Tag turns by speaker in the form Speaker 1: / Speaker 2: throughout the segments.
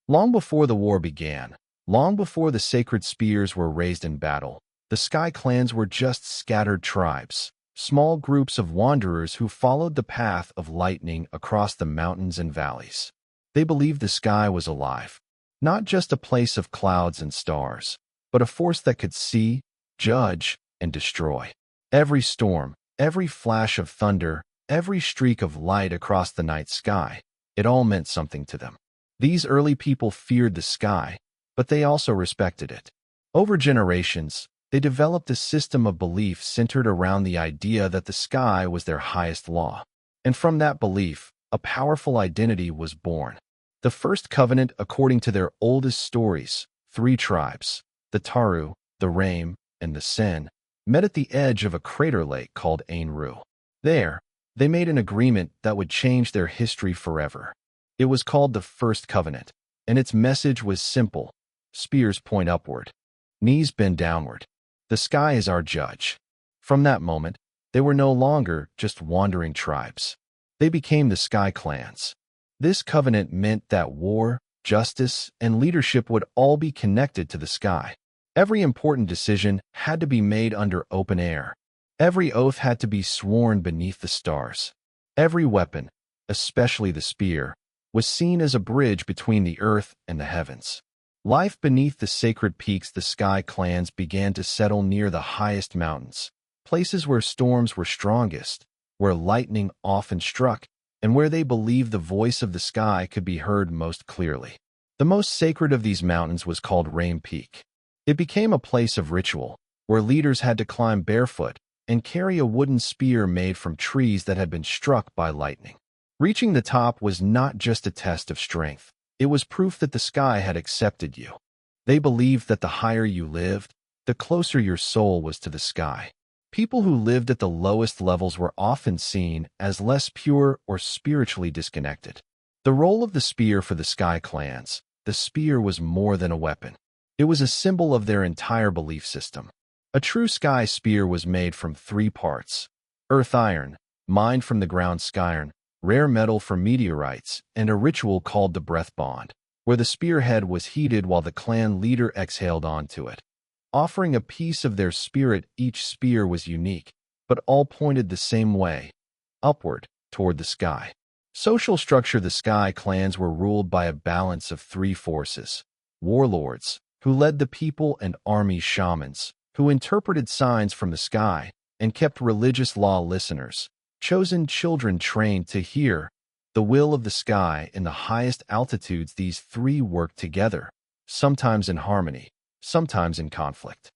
Speaker 1: Long before the war began, long before the sacred spears were raised in battle, the Sky Clans were just scattered tribes, small groups of wanderers who followed the path of lightning across the mountains and valleys. They believed the sky was alive, not just a place of clouds and stars, but a force that could see, judge, and destroy. Every storm, every flash of thunder, every streak of light across the night sky, it all meant something to them. These early people feared the sky, but they also respected it. Over generations, they developed a system of belief centered around the idea that the sky was their highest law. And from that belief, a powerful identity was born. The first covenant, according to their oldest stories, three tribes, the Taru, the Rame, and the Sen, met at the edge of a crater lake called Ain Ru. There, they made an agreement that would change their history forever. It was called the First Covenant, and its message was simple: spears point upward, knees bend downward. The sky is our judge. From that moment, they were no longer just wandering tribes. They became the Sky Clans. This covenant meant that war, justice, and leadership would all be connected to the sky. Every important decision had to be made under open air. Every oath had to be sworn beneath the stars. Every weapon, especially the spear, was seen as a bridge between the earth and the heavens. Life beneath the sacred peaks, the Sky Clans began to settle near the highest mountains, places where storms were strongest, where lightning often struck, and where they believed the voice of the sky could be heard most clearly. The most sacred of these mountains was called Rame Peak. It became a place of ritual, where leaders had to climb barefoot and carry a wooden spear made from trees that had been struck by lightning. Reaching the top was not just a test of strength. It was proof that the sky had accepted you. They believed that the higher you lived, the closer your soul was to the sky. People who lived at the lowest levels were often seen as less pure or spiritually disconnected. The role of the spear for the Sky Clans: the spear was more than a weapon. It was a symbol of their entire belief system. A true sky spear was made from three parts: earth iron, mined from the ground skyron, rare metal from meteorites, and a ritual called the breath bond, where the spearhead was heated while the clan leader exhaled onto it, offering a piece of their spirit. Each spear was unique, but all pointed the same way, upward, toward the sky. Social structure: the Sky Clans were ruled by a balance of three forces: warlords, who led the people, and army shamans, who interpreted signs from the sky and kept religious law listeners, chosen children trained to hear the will of the sky. In the highest altitudes, these three worked together, sometimes in harmony, sometimes in conflict.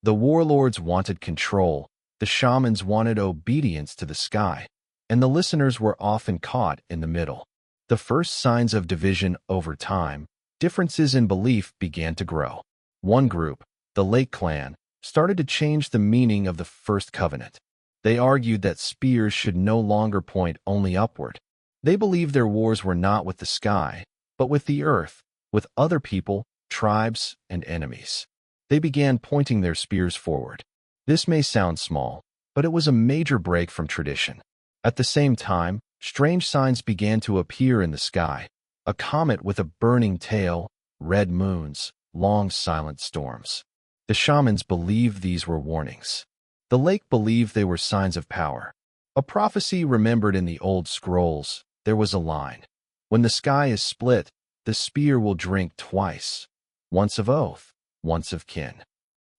Speaker 1: The warlords wanted control, the shamans wanted obedience to the sky, and the listeners were often caught in the middle. The first signs of division: over time, differences in belief began to grow. One group, the Lake Clan, started to change the meaning of the First Covenant. They argued that spears should no longer point only upward. They believed their wars were not with the sky, but with the earth, with other people, tribes, and enemies. They began pointing their spears forward. This may sound small, but it was a major break from tradition. At the same time, strange signs began to appear in the sky: a comet with a burning tail, red moons, long silent storms. The shamans believed these were warnings. The lake believed they were signs of power. A prophecy remembered in the old scrolls: there was a line: when the sky is split, the spear will drink twice, once of oath, once of kin.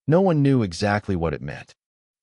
Speaker 1: No one knew exactly what it meant,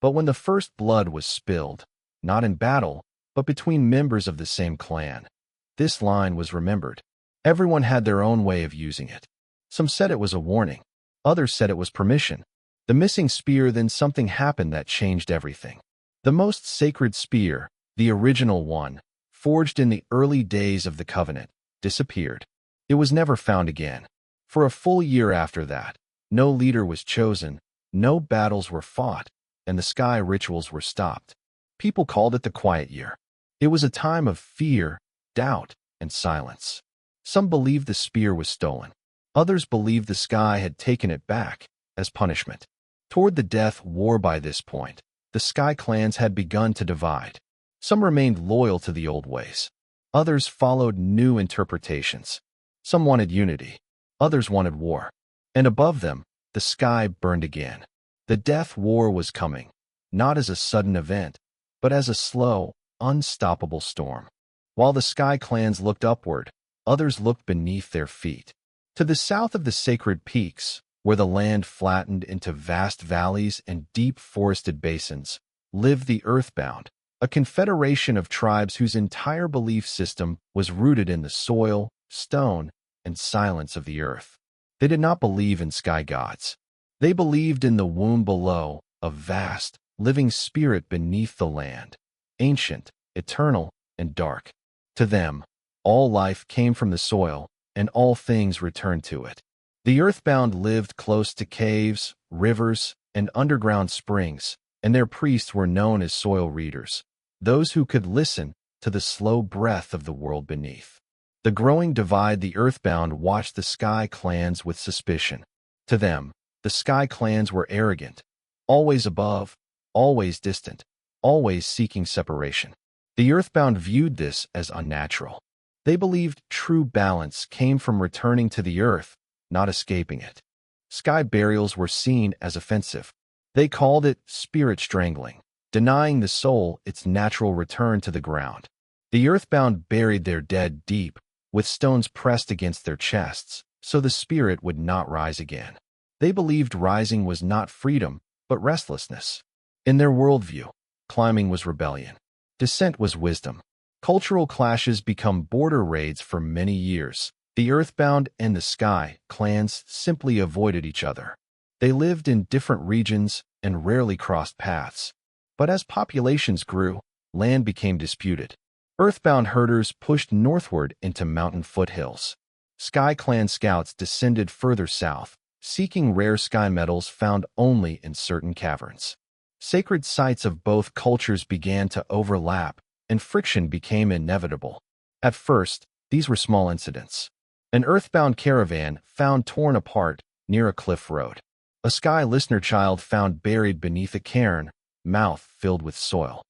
Speaker 1: but when the first blood was spilled, not in battle, but between members of the same clan, this line was remembered. Everyone had their own way of using it. Some said it was a warning. Others said it was permission. The missing spear: then something happened that changed everything. The most sacred spear, the original one, forged in the early days of the covenant, disappeared. It was never found again. For a full year after that, no leader was chosen, no battles were fought, and the sky rituals were stopped. People called it the Quiet Year. It was a time of fear, doubt, and silence. Some believed the spear was stolen. Others believed the sky had taken it back as punishment. Toward the death war: by this point, the Sky Clans had begun to divide. Some remained loyal to the old ways. Others followed new interpretations. Some wanted unity. Others wanted war. And above them, the sky burned again. The death war was coming, not as a sudden event, but as a slow, unstoppable storm. While the Sky Clans looked upward, others looked beneath their feet. To the south of the sacred peaks, where the land flattened into vast valleys and deep forested basins, lived the Earthbound, a confederation of tribes whose entire belief system was rooted in the soil, stone, and silence of the earth. They did not believe in sky gods. They believed in the womb below, a vast, living spirit beneath the land, ancient, eternal, and dark. To them, all life came from the soil, and all things returned to it. The Earthbound lived close to caves, rivers, and underground springs, and their priests were known as soil readers, those who could listen to the slow breath of the world beneath. The growing divide. The Earthbound watched the Sky Clans with suspicion. To them, the Sky Clans were arrogant, always above, always distant, always seeking separation. The Earthbound viewed this as unnatural. They believed true balance came from returning to the earth, not escaping it. Sky burials were seen as offensive. They called it spirit strangling, denying the soul its natural return to the ground. The Earthbound buried their dead deep, with stones pressed against their chests, so the spirit would not rise again. They believed rising was not freedom, but restlessness. In their worldview, climbing was rebellion. Descent was wisdom. Cultural clashes become border raids for many years. The Earthbound and the Sky Clans simply avoided each other. They lived in different regions and rarely crossed paths. But as populations grew, land became disputed. Earthbound herders pushed northward into mountain foothills. Sky Clan scouts descended further south, seeking rare sky metals found only in certain caverns. Sacred sites of both cultures began to overlap, and friction became inevitable. At first, these were small incidents. An Earthbound caravan found torn apart near a cliff road. A Sky Listener child found buried beneath a cairn, mouth filled with soil.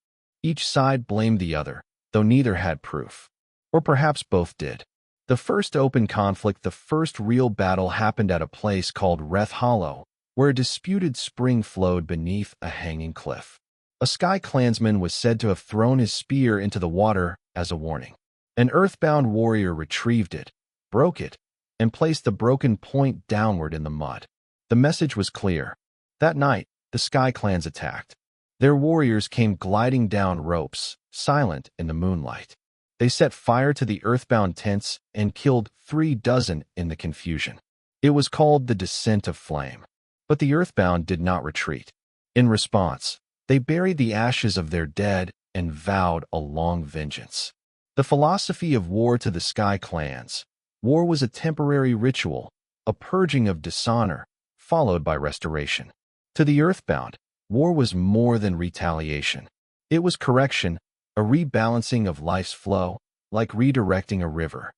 Speaker 1: Each side blamed the other, though neither had proof. Or perhaps both did. The first open conflict, the first real battle, happened at a place called Wreath Hollow, where a disputed spring flowed beneath a hanging cliff. A Sky Clansman was said to have thrown his spear into the water as a warning. An Earthbound warrior retrieved it, broke it, and placed the broken point downward in the mud. The message was clear. That night, the Sky Clans attacked. Their warriors came gliding down ropes, silent in the moonlight. They set fire to the Earthbound tents and killed 36 in the confusion. It was called the Descent of Flame. But the Earthbound did not retreat. In response, they buried the ashes of their dead and vowed a long vengeance. The philosophy of war to the Sky Clans. War was a temporary ritual, a purging of dishonor, followed by restoration. To the Earthbound, war was more than retaliation. It was correction, a rebalancing of life's flow, like redirecting a river.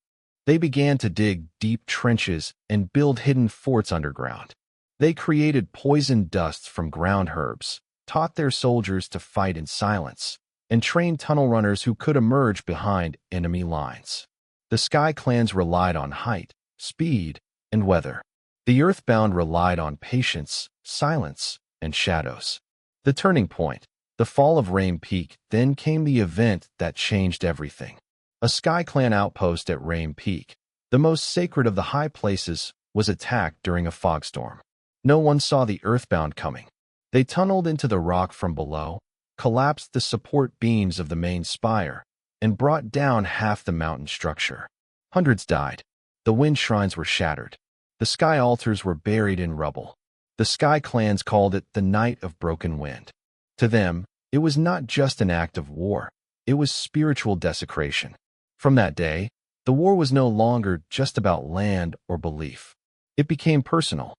Speaker 1: They began to dig deep trenches and build hidden forts underground. They created poisoned dusts from ground herbs, taught their soldiers to fight in silence, and trained tunnel runners who could emerge behind enemy lines. The Sky Clans relied on height, speed, and weather. The Earthbound relied on patience, silence, and shadows. The turning point, the fall of Rain Peak. Then came the event that changed everything. A Sky Clan outpost at Rain Peak, the most sacred of the high places, was attacked during a fog storm. No one saw the Earthbound coming. They tunneled into the rock from below, collapsed the support beams of the main spire, and brought down half the mountain structure. Hundreds died. The wind shrines were shattered. The sky altars were buried in rubble. The Sky Clans called it the Night of Broken Wind. To them, it was not just an act of war. It was spiritual desecration. From that day, the war was no longer just about land or belief. It became personal.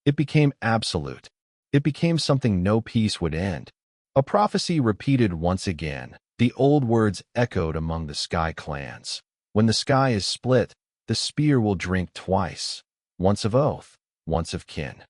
Speaker 1: It became absolute. It became something no peace would end. A prophecy repeated once again. The old words echoed among the Sky Clans. When the sky is split, the spear will drink twice. Once of oath, once of kin.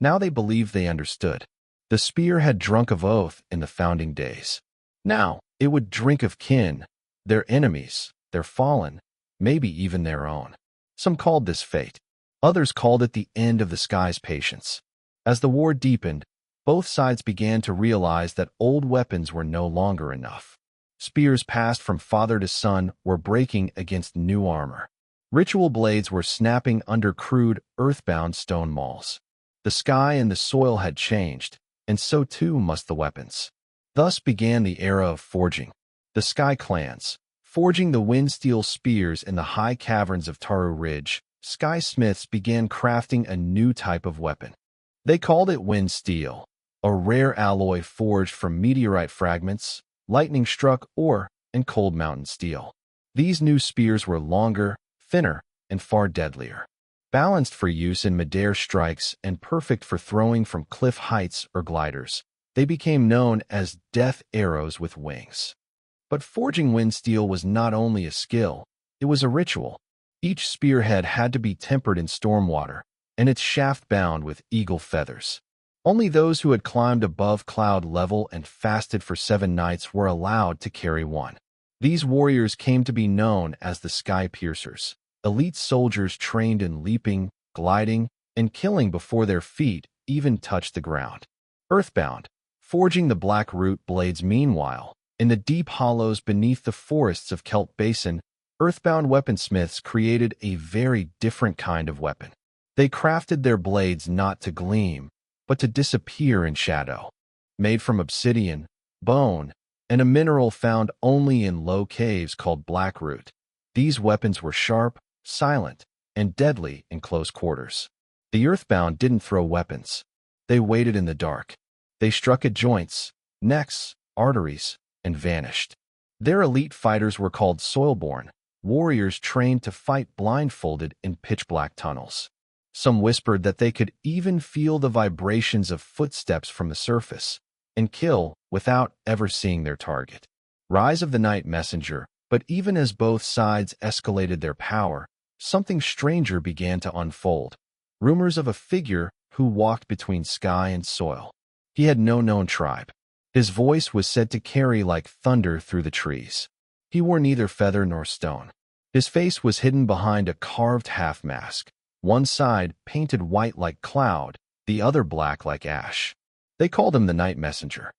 Speaker 1: Now they believed they understood. The spear had drunk of oath in the founding days. Now it would drink of kin, their enemies, their fallen, maybe even their own. Some called this fate. Others called it the end of the sky's patience. As the war deepened, both sides began to realize that old weapons were no longer enough. Spears passed from father to son were breaking against new armor. Ritual blades were snapping under crude, earthbound stone mauls. The sky and the soil had changed, and so too must the weapons. Thus began the era of forging. The Sky Clans, forging the wind-steel spears in the high caverns of Taru Ridge, Sky Smiths began crafting a new type of weapon. They called it wind steel, a rare alloy forged from meteorite fragments, lightning-struck ore, and cold mountain steel. These new spears were longer, thinner, and far deadlier. Balanced for use in midair strikes and perfect for throwing from cliff heights or gliders, they became known as death arrows with wings. But forging wind steel was not only a skill, it was a ritual. Each spearhead had to be tempered in storm water, and its shaft bound with eagle feathers. Only those who had climbed above cloud level and fasted for 7 nights were allowed to carry one. These warriors came to be known as the Sky Piercers, elite soldiers trained in leaping, gliding, and killing before their feet even touched the ground. Earthbound, forging the black root blades meanwhile, in the deep hollows beneath the forests of Kelp Basin, earthbound weaponsmiths created a very different kind of weapon. They crafted their blades not to gleam, but to disappear in shadow. Made from obsidian, bone, and a mineral found only in low caves called blackroot, these weapons were sharp, silent, and deadly in close quarters. The earthbound didn't throw weapons. They waited in the dark. They struck at joints, necks, arteries, and vanished. Their elite fighters were called soilborn, warriors trained to fight blindfolded in pitch-black tunnels. Some whispered that they could even feel the vibrations of footsteps from the surface and kill without ever seeing their target. Rise of the Night Messenger, but even as both sides escalated their power, something stranger began to unfold. Rumors of a figure who walked between sky and soil. He had no known tribe. His voice was said to carry like thunder through the trees. He wore neither feather nor stone. His face was hidden behind a carved half-mask, one side painted white like cloud, the other black like ash. They called him the Night Messenger.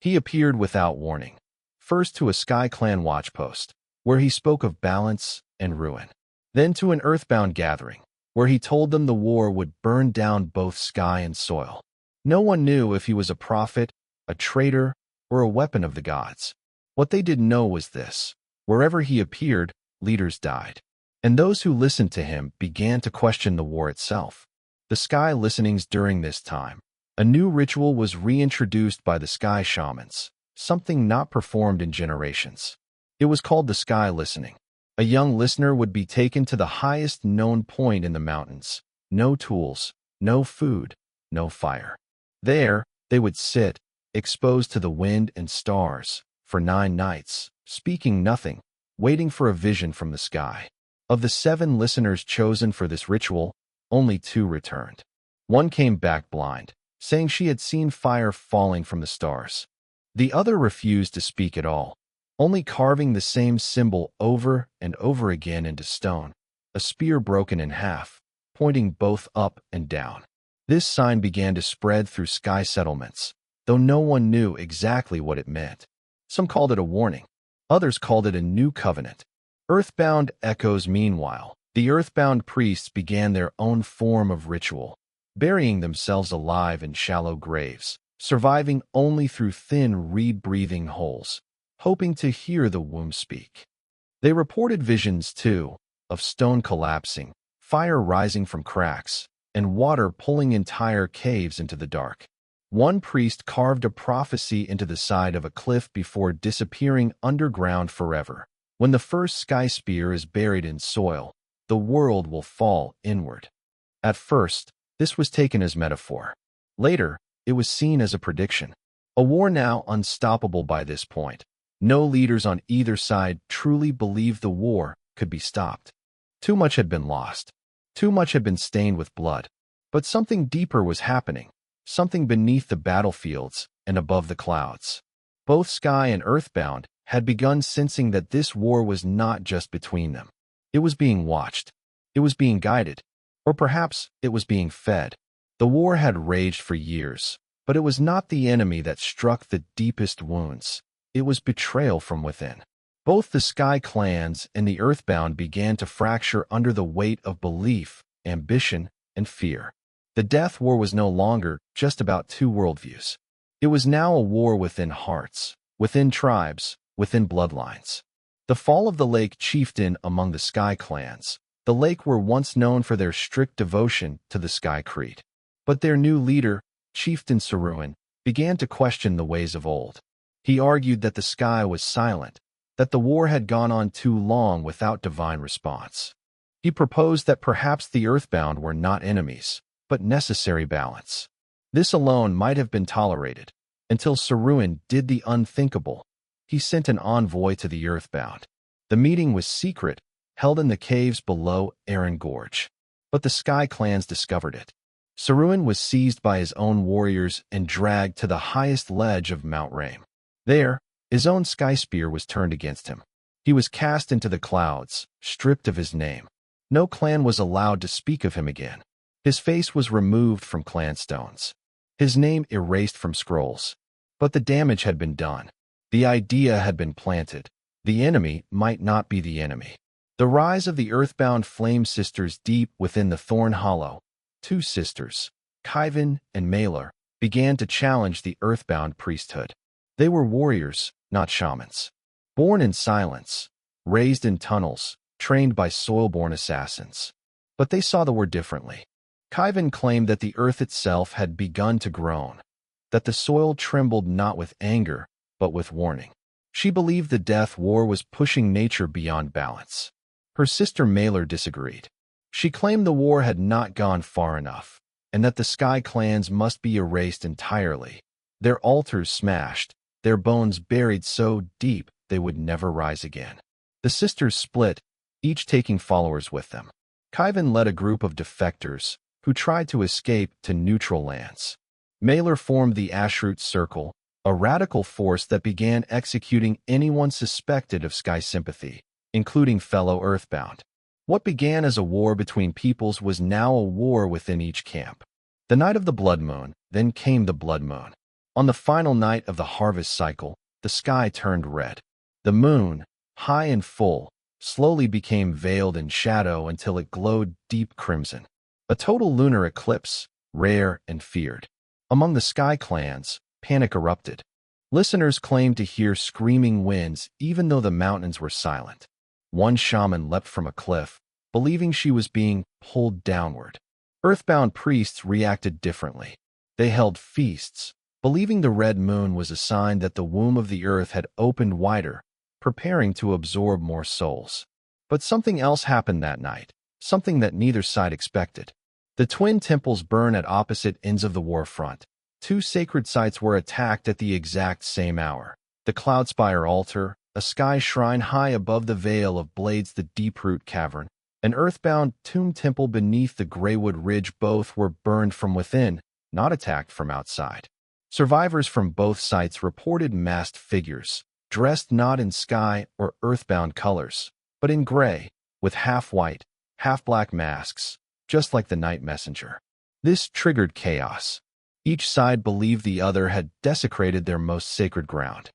Speaker 1: He appeared without warning, first to a Sky Clan watchpost, where he spoke of balance and ruin, then to an earthbound gathering, where he told them the war would burn down both sky and soil. No one knew if he was a prophet, a traitor, or a weapon of the gods. What they didn't know was this: wherever he appeared, leaders died. And those who listened to him began to question the war itself. The Sky Listenings during this time. A new ritual was reintroduced by the Sky Shamans, something not performed in generations. It was called the Sky Listening. A young listener would be taken to the highest known point in the mountains. No tools, no food, no fire. There, they would sit, exposed to the wind and stars, for 9 nights, speaking nothing, waiting for a vision from the sky. Of the 7 listeners chosen for this ritual, only 2 returned. One came back blind, saying she had seen fire falling from the stars. The other refused to speak at all, only carving the same symbol over and over again into stone, a spear broken in half, pointing both up and down. This sign began to spread through sky settlements, though no one knew exactly what it meant. Some called it a warning. Others called it a new covenant. Earthbound echoes meanwhile. The earthbound priests began their own form of ritual, burying themselves alive in shallow graves, surviving only through thin reed-breathing holes, hoping to hear the womb speak. They reported visions, too, of stone collapsing, fire rising from cracks, and water pulling entire caves into the dark. One priest carved a prophecy into the side of a cliff before disappearing underground forever. When the first sky spear is buried in soil, the world will fall inward. At first, this was taken as metaphor. Later, it was seen as a prediction. A war now unstoppable by this point. No leaders on either side truly believed the war could be stopped. Too much had been lost. Too much had been stained with blood. But something deeper was happening, something beneath the battlefields and above the clouds. Both Sky and Earthbound had begun sensing that this war was not just between them. It was being watched. It was being guided. Or perhaps it was being fed. The war had raged for years, but it was not the enemy that struck the deepest wounds. It was betrayal from within. Both the Sky Clans and the Earthbound began to fracture under the weight of belief, ambition, and fear. The Death War was no longer just about two worldviews. It was now a war within hearts, within tribes, within bloodlines. The fall of the Lake Chieftain among the Sky Clans. The Lake were once known for their strict devotion to the Sky Creed. But their new leader, Chieftain Saruin, began to question the ways of old. He argued that the sky was silent, that the war had gone on too long without divine response. He proposed that perhaps the Earthbound were not enemies, but necessary balance. This alone might have been tolerated, until Saruin did the unthinkable. He sent an envoy to the Earthbound. The meeting was secret, held in the caves below Aaron Gorge. But the Sky Clans discovered it. Saruin was seized by his own warriors and dragged to the highest ledge of Mount Rame. There, his own Sky Spear was turned against him. He was cast into the clouds, stripped of his name. No clan was allowed to speak of him again. His face was removed from clan stones. His name erased from scrolls. But the damage had been done. The idea had been planted. The enemy might not be the enemy. The rise of the Earthbound Flame Sisters deep within the Thorn Hollow. Two sisters, Khyven and Maelor, began to challenge the Earthbound priesthood. They were warriors, not shamans. Born in silence, raised in tunnels, trained by soil-born assassins. But they saw the war differently. Khyven claimed that the earth itself had begun to groan, that the soil trembled not with anger, but with warning. She believed the Death War was pushing nature beyond balance. Her sister Maelor disagreed. She claimed the war had not gone far enough, and that the Sky Clans must be erased entirely, their altars smashed, their bones buried so deep they would never rise again. The sisters split, each taking followers with them. Khyven led a group of defectors who tried to escape to neutral lands. Maelor formed the Ashroot Circle, a radical force that began executing anyone suspected of Sky sympathy, including fellow Earthbound. What began as a war between peoples was now a war within each camp. The night of the Blood Moon, then came the Blood Moon. On the final night of the harvest cycle, the sky turned red. The moon, high and full, slowly became veiled in shadow until it glowed deep crimson. A total lunar eclipse, rare and feared. Among the Sky Clans, panic erupted. Listeners claimed to hear screaming winds even though the mountains were silent. One shaman leapt from a cliff, believing she was being pulled downward. Earthbound priests reacted differently. They held feasts, believing the red moon was a sign that the womb of the earth had opened wider, preparing to absorb more souls. But something else happened that night, something that neither side expected. The twin temples burn at opposite ends of the war front. Two sacred sites were attacked at the exact same hour. The Cloudspire altar, a sky shrine high above the Vale of Blades, the Deeproot Cavern, an earthbound tomb temple beneath the Greywood Ridge, both were burned from within, not attacked from outside. Survivors from both sites reported masked figures, dressed not in sky or earthbound colors, but in gray, with half-white, half-black masks, just like the Night Messenger. This triggered chaos. Each side believed the other had desecrated their most sacred ground.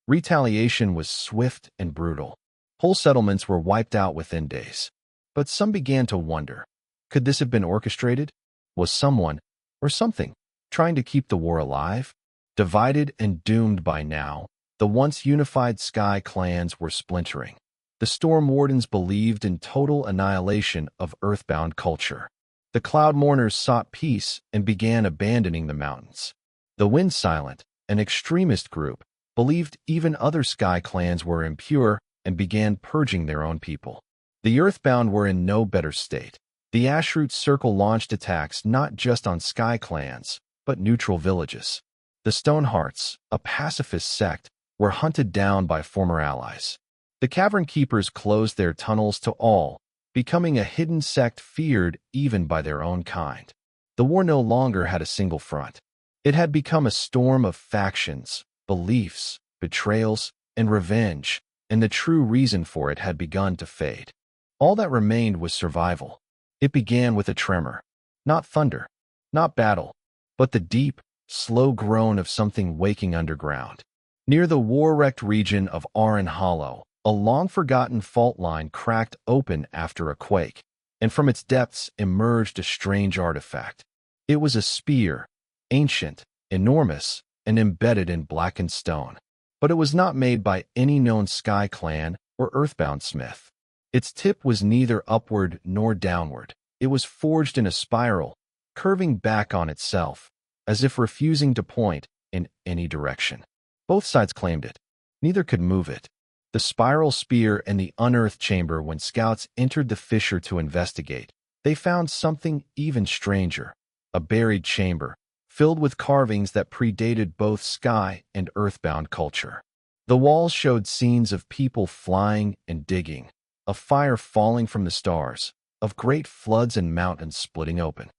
Speaker 1: Retaliation was swift and brutal. Whole settlements were wiped out within days. But some began to wonder, could this have been orchestrated? Was someone, or something, trying to keep the war alive? Divided and doomed by now, the once unified Sky Clans were splintering. The Storm Wardens believed in total annihilation of Earthbound culture. The Cloud Mourners sought peace and began abandoning the mountains. The Wind Silent, an extremist group, believed even other Sky Clans were impure and began purging their own people. The Earthbound were in no better state. The Ashroot Circle launched attacks not just on Sky Clans, but neutral villages. The Stonehearts, a pacifist sect, were hunted down by former allies. The Cavern Keepers closed their tunnels to all, becoming a hidden sect feared even by their own kind. The war no longer had a single front. It had become a storm of factions, beliefs, betrayals, and revenge, and the true reason for it had begun to fade. All that remained was survival. It began with a tremor. Not thunder, not battle, but the deep, slow groan of something waking underground. Near the war-wrecked region of Aran Hollow, a long-forgotten fault line cracked open after a quake, and from its depths emerged a strange artifact. It was a spear, ancient, enormous, and embedded in blackened stone. But it was not made by any known Sky Clan or Earthbound smith. Its tip was neither upward nor downward. It was forged in a spiral, curving back on itself, as if refusing to point in any direction. Both sides claimed it. Neither could move it. The spiral spear and the unearthed chamber. When scouts entered the fissure to investigate, they found something even stranger, a buried chamber, filled with carvings that predated both Sky and Earthbound culture. The walls showed scenes of people flying and digging, of fire falling from the stars, of great floods and mountains splitting open.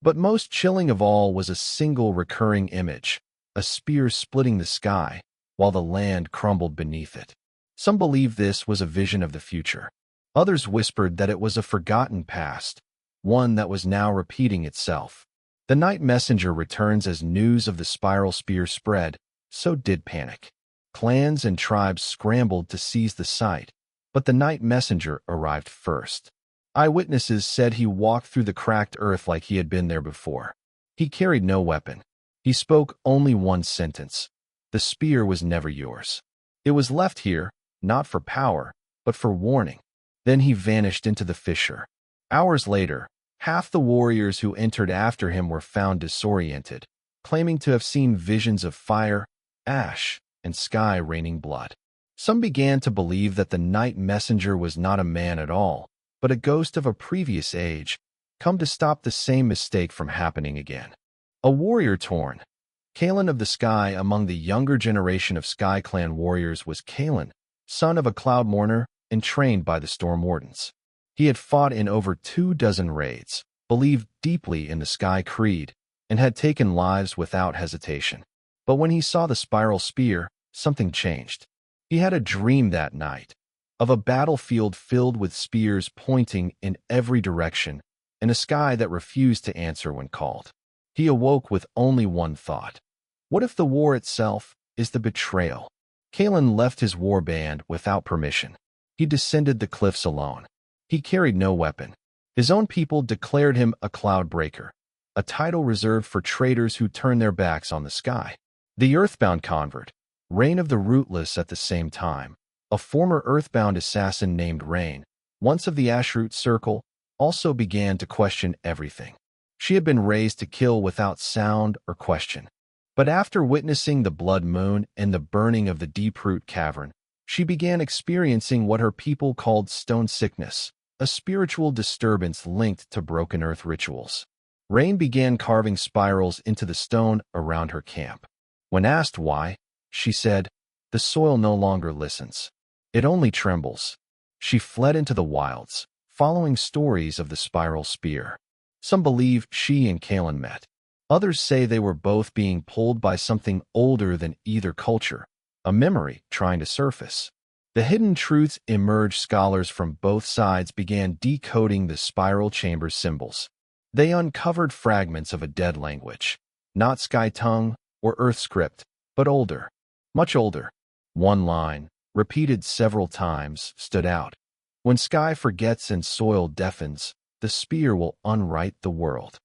Speaker 1: But most chilling of all was a single recurring image, a spear splitting the sky, while the land crumbled beneath it. Some believed this was a vision of the future. Others whispered that it was a forgotten past, one that was now repeating itself. The night messenger returns. As news of the spiral spear spread, so did panic. Clans and tribes scrambled to seize the site, but the night messenger arrived first. Eyewitnesses said he walked through the cracked earth like he had been there before. He carried no weapon. He spoke only one sentence. The spear was never yours. It was left here, not for power, but for warning. Then he vanished into the fissure. Hours later, half the warriors who entered after him were found disoriented, claiming to have seen visions of fire, ash, and sky raining blood. Some began to believe that the night messenger was not a man at all, but a ghost of a previous age, come to stop the same mistake from happening again. A warrior torn. Kalen of the Sky. Among the younger generation of Sky Clan warriors was Kalen, son of a Cloud Mourner and trained by the Storm Wardens. He had fought in over 24 raids, believed deeply in the Sky Creed, and had taken lives without hesitation. But when he saw the spiral spear, something changed. He had a dream that night, of a battlefield filled with spears pointing in every direction, and a sky that refused to answer when called. He awoke with only one thought. What if the war itself is the betrayal? Kalen left his war band without permission. He descended the cliffs alone. He carried no weapon. His own people declared him a cloud breaker, a title reserved for traitors who turn their backs on the sky. The Earthbound convert, Rain of the Rootless. At the same time, a former Earthbound assassin named Rain, once of the Ashroot Circle, also began to question everything. She had been raised to kill without sound or question. But after witnessing the Blood Moon and the burning of the Deeproot Cavern, she began experiencing what her people called stone sickness, a spiritual disturbance linked to broken earth rituals. Rain began carving spirals into the stone around her camp. When asked why, she said, "The soil no longer listens. It only trembles." She fled into the wilds, following stories of the spiral spear. Some believe she and Kalen met. Others say they were both being pulled by something older than either culture, a memory trying to surface. The hidden truths emerged. Scholars from both sides began decoding the spiral chamber symbols. They uncovered fragments of a dead language, not Sky tongue or Earth script, but older, much older. One line, repeated several times, stood out. When sky forgets and soil deafens, the spear will unwrite the world.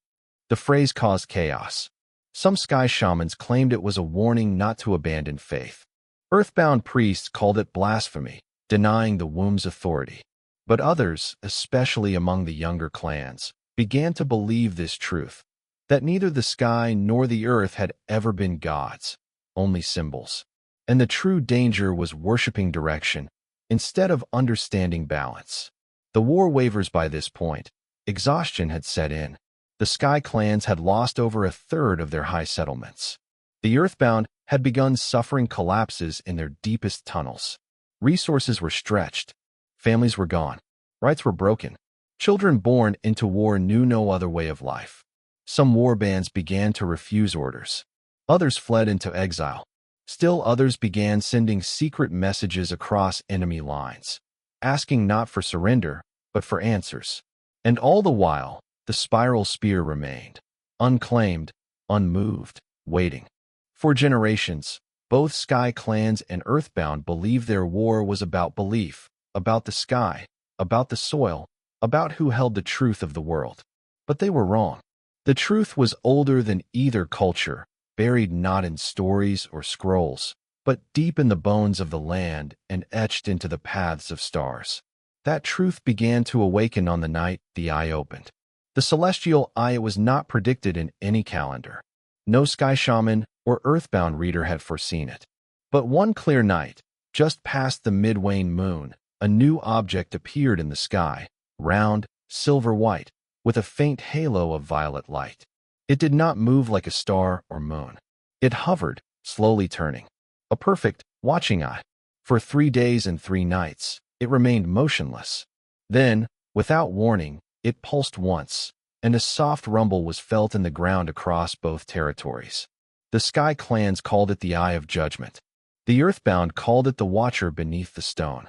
Speaker 1: The phrase caused chaos. Some sky shamans claimed it was a warning not to abandon faith. Earthbound priests called it blasphemy, denying the womb's authority. But others, especially among the younger clans, began to believe this truth, that neither the sky nor the earth had ever been gods, only symbols. And the true danger was worshipping direction instead of understanding balance. The war wavers. By this point, exhaustion had set in. The Sky clans had lost over a third of their high settlements. The Earthbound had begun suffering collapses in their deepest tunnels. Resources were stretched. Families were gone. Rights were broken. Children born into war knew no other way of life. Some war bands began to refuse orders. Others fled into exile. Still others began sending secret messages across enemy lines, asking not for surrender, but for answers. And all the while, the spiral spear remained, unclaimed, unmoved, waiting. For generations, both Sky Clans and Earthbound believed their war was about belief, about the sky, about the soil, about who held the truth of the world. But they were wrong. The truth was older than either culture, buried not in stories or scrolls, but deep in the bones of the land and etched into the paths of stars. That truth began to awaken on the night the eye opened. The celestial eye was not predicted in any calendar. No sky shaman or earthbound reader had foreseen it. But one clear night, just past the mid-wane moon, a new object appeared in the sky, round, silver-white, with a faint halo of violet light. It did not move like a star or moon. It hovered, slowly turning. A perfect watching eye. For 3 days and 3 nights, it remained motionless. Then, without warning, it pulsed once, and a soft rumble was felt in the ground across both territories. The Sky Clans called it the Eye of Judgment. The Earthbound called it the Watcher beneath the stone.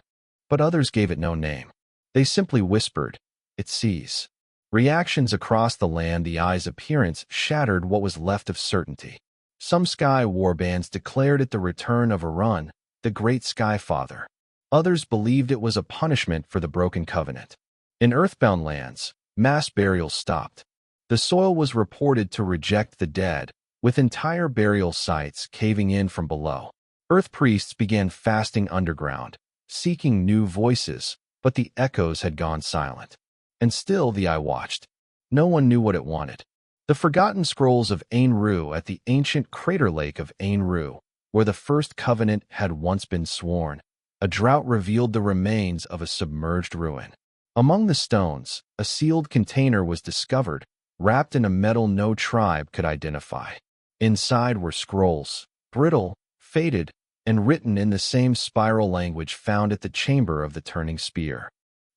Speaker 1: But others gave it no name. They simply whispered, "It sees." Reactions across the land, the Eye's appearance shattered what was left of certainty. Some sky warbands declared it the return of Arun, the great Sky Father. Others believed it was a punishment for the broken covenant. In Earthbound lands, mass burials stopped. The soil was reported to reject the dead, with entire burial sites caving in from below. Earth priests began fasting underground, seeking new voices, but the echoes had gone silent. And still the Eye watched. No one knew what it wanted. The forgotten scrolls of Ain Rue at the ancient crater lake of Ain Rue, where the first covenant had once been sworn, a drought revealed the remains of a submerged ruin. Among the stones, a sealed container was discovered, wrapped in a metal no tribe could identify. Inside were scrolls, brittle, faded, and written in the same spiral language found at the chamber of the turning spear.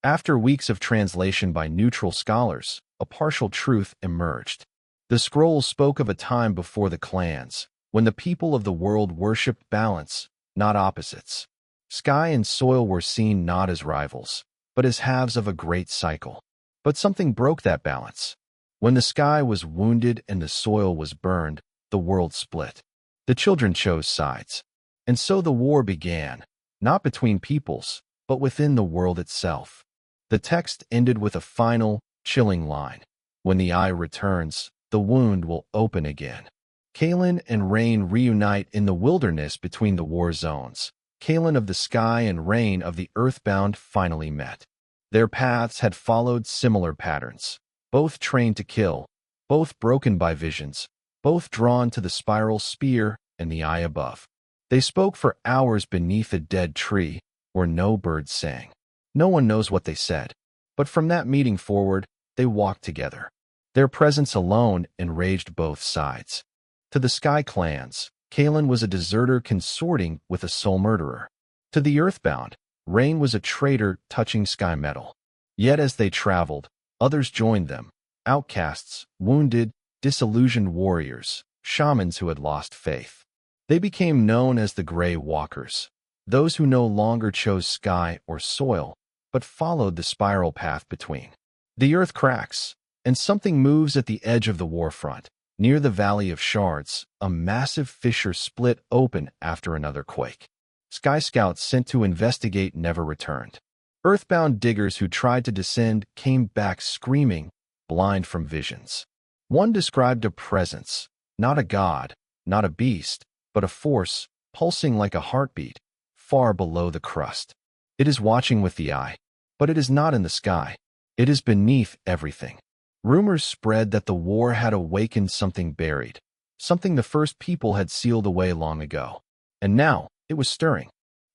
Speaker 1: After weeks of translation by neutral scholars, a partial truth emerged. The scrolls spoke of a time before the clans, when the people of the world worshipped balance, not opposites. Sky and soil were seen not as rivals, but as halves of a great cycle. But something broke that balance. When the sky was wounded and the soil was burned, the world split. The children chose sides. And so the war began, not between peoples, but within the world itself. The text ended with a final, chilling line. When the Eye returns, the wound will open again. Kalen and Rain reunite in the wilderness between the war zones. Kalen of the sky and Rain of the earthbound finally met. Their paths had followed similar patterns, both trained to kill, both broken by visions, both drawn to the spiral spear and the Eye above. They spoke for hours beneath a dead tree, where no birds sang. No one knows what they said, but from that meeting forward, they walked together. Their presence alone enraged both sides. To the Sky Clans, Kalen was a deserter consorting with a soul murderer. To the Earthbound, Rain was a traitor touching sky metal. Yet as they traveled, others joined them, outcasts, wounded, disillusioned warriors, shamans who had lost faith. They became known as the Grey Walkers, those who no longer chose sky or soil, but followed the spiral path between. The earth cracks, and something moves at the edge of the warfront. Near the Valley of Shards, a massive fissure split open after another quake. Sky Scouts sent to investigate never returned. Earthbound diggers who tried to descend came back screaming, blind from visions. One described a presence, not a god, not a beast, but a force, pulsing like a heartbeat, far below the crust. It is watching with the Eye, but it is not in the sky. It is beneath everything. Rumors spread that the war had awakened something buried, something the first people had sealed away long ago. And now, it was stirring.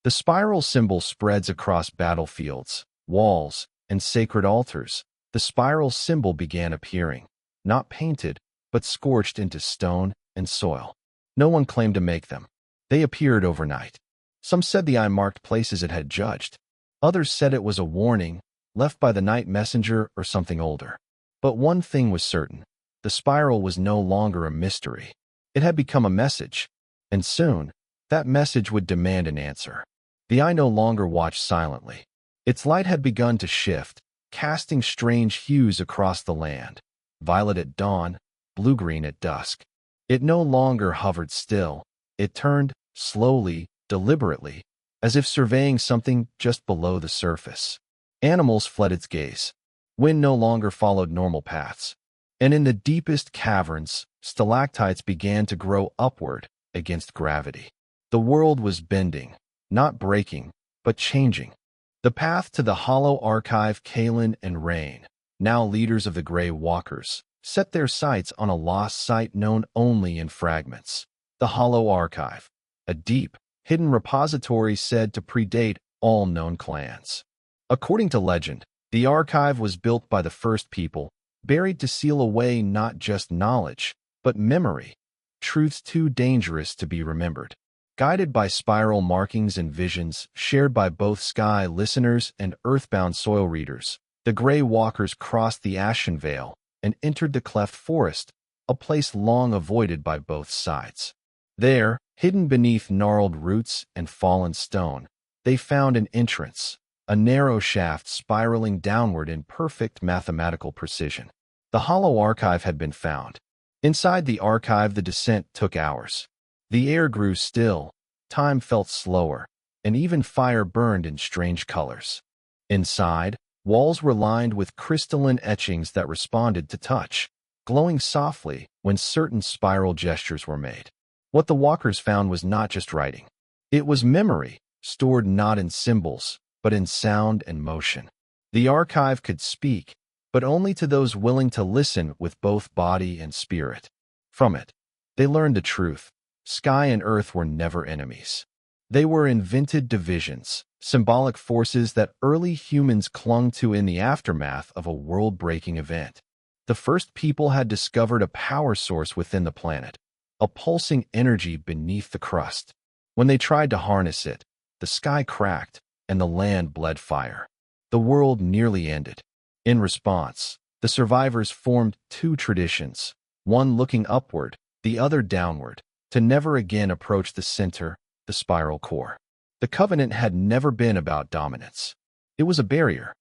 Speaker 1: The spiral symbol spreads across battlefields, walls, and sacred altars. The spiral symbol began appearing, not painted, but scorched into stone and soil. No one claimed to make them. They appeared overnight. Some said the Eye marked places it had judged. Others said it was a warning, left by the night messenger or something older. But one thing was certain. The spiral was no longer a mystery. It had become a message, and soon, that message would demand an answer. The Eye no longer watched silently. Its light had begun to shift, casting strange hues across the land. Violet at dawn, blue-green at dusk. It no longer hovered still. It turned, slowly, deliberately, as if surveying something just below the surface. Animals fled its gaze. Wind no longer followed normal paths. And in the deepest caverns, stalactites began to grow upward against gravity. The world was bending, not breaking, but changing. The path to the hollow archive, Kalen and Rain, now leaders of the Grey Walkers, set their sights on a lost site known only in fragments. The Hollow Archive, a deep, hidden repository said to predate all known clans. According to legend, the archive was built by the first people, buried to seal away not just knowledge, but memory, truths too dangerous to be remembered. Guided by spiral markings and visions shared by both Sky listeners and Earthbound soil readers, the Grey Walkers crossed the Ashen Vale and entered the Cleft Forest, a place long avoided by both sides. There, hidden beneath gnarled roots and fallen stone, they found an entrance, a narrow shaft spiraling downward in perfect mathematical precision. The Hollow Archive had been found. Inside the archive, the descent took hours. The air grew still, time felt slower, and even fire burned in strange colors. Inside, walls were lined with crystalline etchings that responded to touch, glowing softly when certain spiral gestures were made. What the walkers found was not just writing. It was memory, stored not in symbols, but in sound and motion. The archive could speak, but only to those willing to listen with both body and spirit. From it, they learned the truth. Sky and Earth were never enemies. They were invented divisions, symbolic forces that early humans clung to in the aftermath of a world-breaking event. The first people had discovered a power source within the planet, a pulsing energy beneath the crust. When they tried to harness it, the sky cracked and the land bled fire. The world nearly ended. In response, the survivors formed two traditions, one looking upward, the other downward, to never again approach the center, the spiral core. The Covenant had never been about dominance. It was a barrier,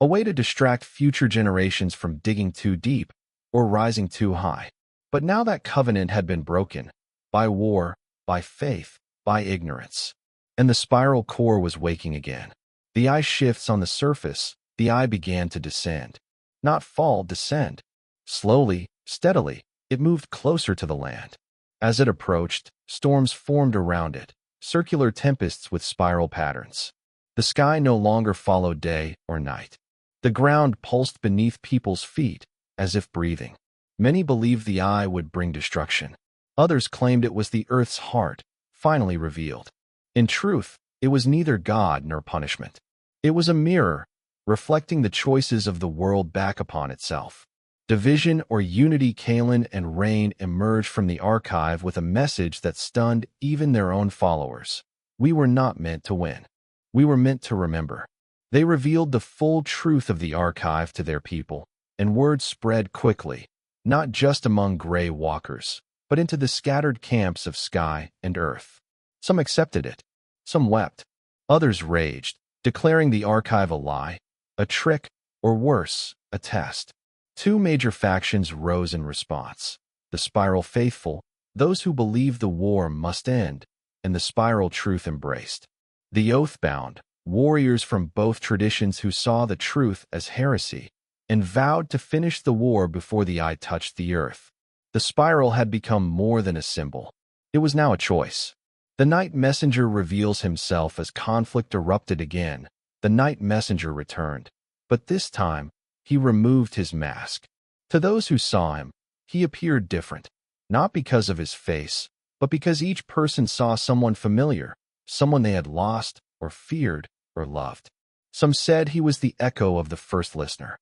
Speaker 1: a way to distract future generations from digging too deep or rising too high. But now that covenant had been broken, by war, by faith, by ignorance, and the spiral core was waking again. The eye shifts on the surface, the eye began to descend. Not fall, descend. Slowly, steadily, it moved closer to the land. As it approached, storms formed around it, circular tempests with spiral patterns. The sky no longer followed day or night. The ground pulsed beneath people's feet, as if breathing. Many believed the eye would bring destruction. Others claimed it was the Earth's heart, finally revealed. In truth, it was neither God nor punishment. It was a mirror, reflecting the choices of the world back upon itself. Division or unity. Kalen and Rain emerged from the archive with a message that stunned even their own followers. We were not meant to win. We were meant to remember. They revealed the full truth of the archive to their people, and word spread quickly, not just among Grey Walkers, but into the scattered camps of Sky and Earth. Some accepted it. Some wept. Others raged, declaring the archive a lie, a trick, or worse, a test. Two major factions rose in response. The Spiral faithful, those who believed the war must end, and the Spiral truth embraced. The Oathbound, warriors from both traditions who saw the truth as heresy, and vowed to finish the war before the eye touched the earth. The Spiral had become more than a symbol. It was now a choice. The Night Messenger reveals himself as conflict erupted again. The Night Messenger returned, but this time, he removed his mask. To those who saw him, he appeared different, not because of his face, but because each person saw someone familiar, someone they had lost, or feared, or loved. Some said he was the echo of the first listener.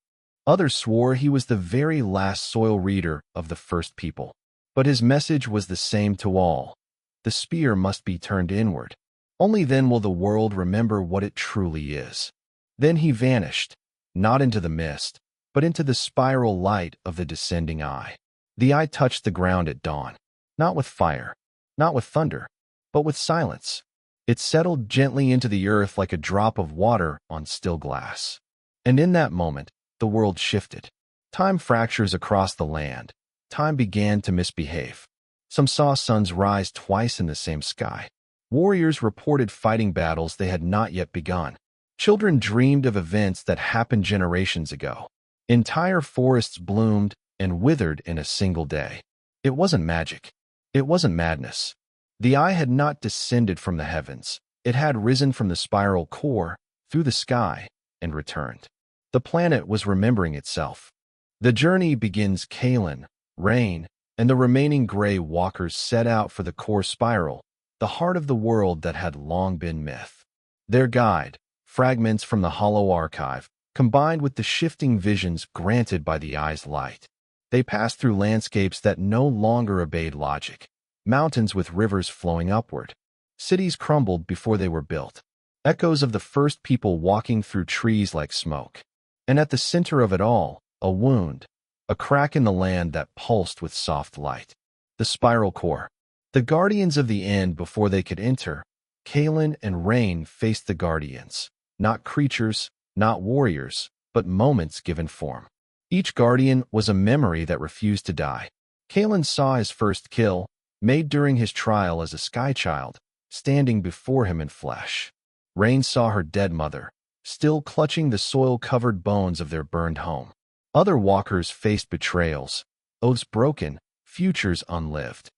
Speaker 1: Others swore he was the very last soil reader of the first people. But his message was the same to all. The spear must be turned inward. Only then will the world remember what it truly is. Then he vanished, not into the mist, but into the spiral light of the descending eye. The eye touched the ground at dawn, not with fire, not with thunder, but with silence. It settled gently into the earth like a drop of water on still glass. And in that moment, the world shifted. Time fractures across the land. Time began to misbehave. Some saw suns rise twice in the same sky. Warriors reported fighting battles they had not yet begun. Children dreamed of events that happened generations ago. Entire forests bloomed and withered in a single day. It wasn't magic. It wasn't madness. The eye had not descended from the heavens. It had risen from the spiral core, through the sky, and returned. The planet was remembering itself. The journey begins. Kalen, Rain, and the remaining gray walkers set out for the core spiral, the heart of the world that had long been myth. Their guide, fragments from the hollow archive, combined with the shifting visions granted by the eye's light. They passed through landscapes that no longer obeyed logic. Mountains with rivers flowing upward. Cities crumbled before they were built. Echoes of the first people walking through trees like smoke. And at the center of it all, a wound, a crack in the land that pulsed with soft light. The spiral core. The guardians of the end before they could enter. Kalen and Rain faced the guardians. Not creatures, not warriors, but moments given form. Each guardian was a memory that refused to die. Kalen saw his first kill, made during his trial as a sky child, standing before him in flesh. Rain saw her dead mother, still clutching the soil-covered bones of their burned home. Other walkers faced betrayals, oaths broken, futures unlived.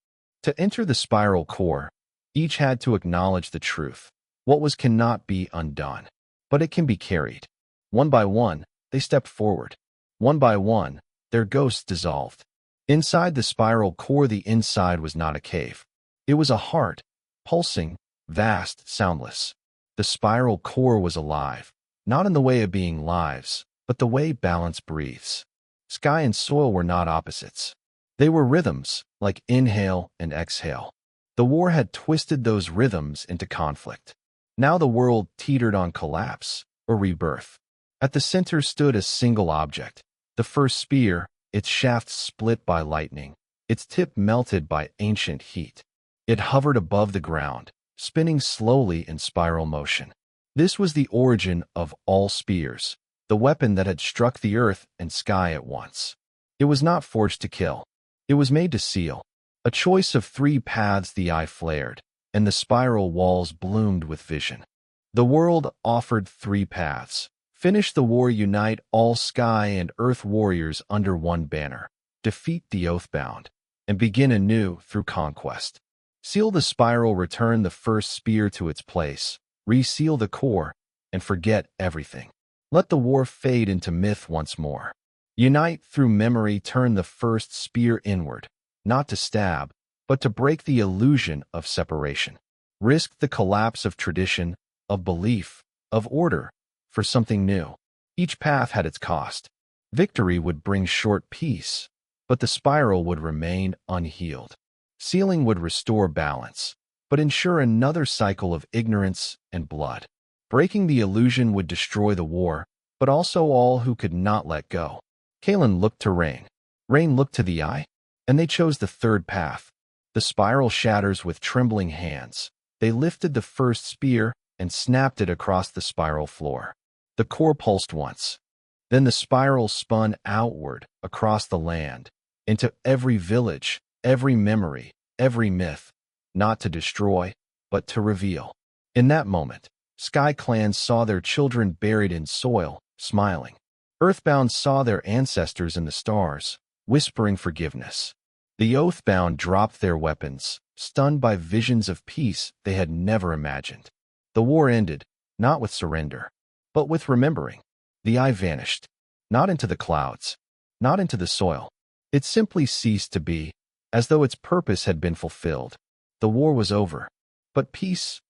Speaker 1: To enter the spiral core, each had to acknowledge the truth. What was cannot be undone, but it can be carried. One by one, they stepped forward. One by one, their ghosts dissolved. Inside the spiral core, the inside was not a cave. It was a heart, pulsing, vast, soundless. The spiral core was alive, not in the way of being lives, but the way balance breathes. Sky and soil were not opposites. They were rhythms, like inhale and exhale. The war had twisted those rhythms into conflict. Now the world teetered on collapse, or rebirth. At the center stood a single object, the first spear, its shaft split by lightning, its tip melted by ancient heat. It hovered above the ground, spinning slowly in spiral motion. This was the origin of all spears, the weapon that had struck the earth and sky at once. It was not forged to kill. It was made to seal. A choice of 3 paths. The eye flared, and the spiral walls bloomed with vision. The world offered 3 paths. Finish the war, unite all sky and earth warriors under one banner, defeat the Oathbound, and begin anew through conquest. Seal the spiral, return the first spear to its place, reseal the core, and forget everything. Let the war fade into myth once more. Unite through memory, turn the first spear inward, not to stab, but to break the illusion of separation. Risk the collapse of tradition, of belief, of order, for something new. Each path had its cost. Victory would bring short peace, but the spiral would remain unhealed. Sealing would restore balance, but ensure another cycle of ignorance and blood. Breaking the illusion would destroy the war, but also all who could not let go. Kalen looked to Rain. Rain looked to the eye, and they chose the third path. The spiral shatters with trembling hands. They lifted the first spear and snapped it across the spiral floor. The core pulsed once. Then the spiral spun outward, across the land, into every village, every memory, every myth, not to destroy, but to reveal. In that moment, Sky clans saw their children buried in soil, smiling. Earthbound saw their ancestors in the stars, whispering forgiveness. The Oathbound dropped their weapons, stunned by visions of peace they had never imagined. The war ended, not with surrender, but with remembering. The eye vanished, not into the clouds, not into the soil. It simply ceased to be, as though its purpose had been fulfilled. The war was over, but peace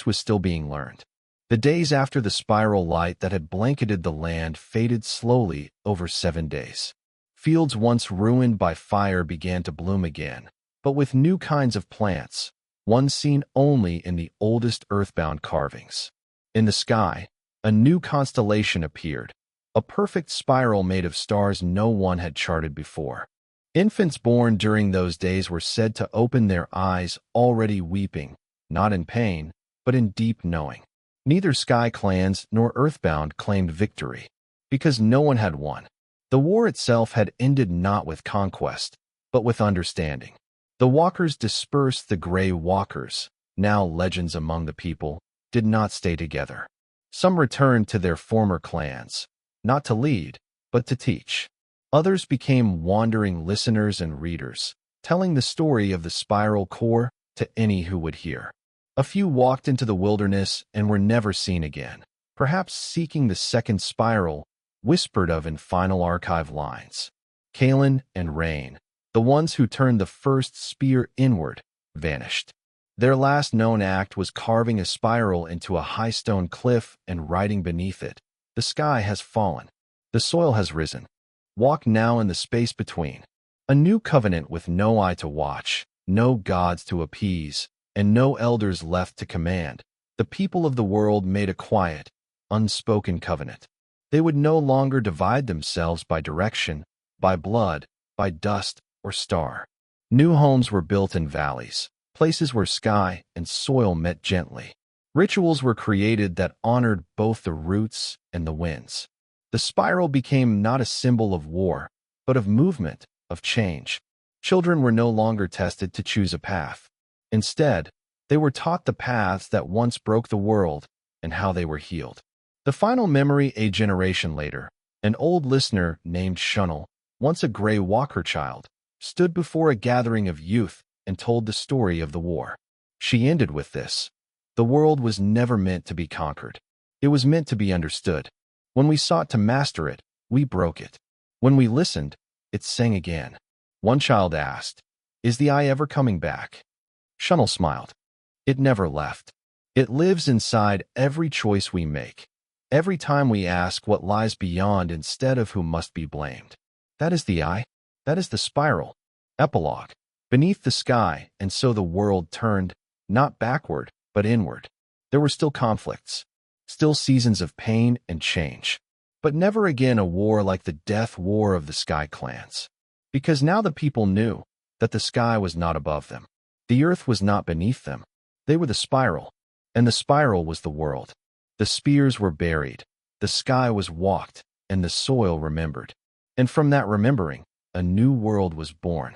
Speaker 1: was still being learned. The days after the spiral light that had blanketed the land faded slowly over 7 days. Fields once ruined by fire began to bloom again, but with new kinds of plants, one seen only in the oldest earthbound carvings. In the sky, a new constellation appeared, a perfect spiral made of stars no one had charted before. Infants born during those days were said to open their eyes already weeping, not in pain, but in deep knowing. Neither Sky clans nor Earthbound claimed victory. because no one had won. The war itself had ended not with conquest, but with understanding. The walkers dispersed. The Grey Walkers, now legends among the people, did not stay together. Some returned to their former clans, not to lead, but to teach. Others became wandering listeners and readers, telling the story of the Spiral Core to any who would hear. A few walked into the wilderness and were never seen again, perhaps seeking the second spiral, whispered of in final archive lines. Kalen and Rain, the ones who turned the first spear inward, vanished. Their last known act was carving a spiral into a high stone cliff and writing beneath it, "The sky has fallen. The soil has risen. Walk now in the space between." A new covenant with no eye to watch, no gods to appease, and no elders left to command. The people of the world made a quiet, unspoken covenant. They would no longer divide themselves by direction, by blood, by dust or star. New homes were built in valleys, places where sky and soil met gently. Rituals were created that honored both the roots and the winds. The spiral became not a symbol of war, but of movement, of change. Children were no longer tested to choose a path. Instead, they were taught the paths that once broke the world and how they were healed. The final memory a generation later, an old listener named Shunnel, once a Grey Walker child, stood before a gathering of youth and told the story of the war. She ended with this: "The world was never meant to be conquered. It was meant to be understood. When we sought to master it, we broke it. When we listened, it sang again." One child asked, "Is the eye ever coming back?" Shunnel smiled. "It never left. It lives inside every choice we make. Every time we ask what lies beyond instead of who must be blamed. That is the eye. That is the spiral." Epilogue. Beneath the sky, and so the world turned, not backward, but inward. There were still conflicts, still seasons of pain and change, but never again a war like the death war of the Sky Clans. Because now the people knew that the sky was not above them. The earth was not beneath them. They were the spiral, and the spiral was the world. The spears were buried, the sky was walked, and the soil remembered. And from that remembering, a new world was born.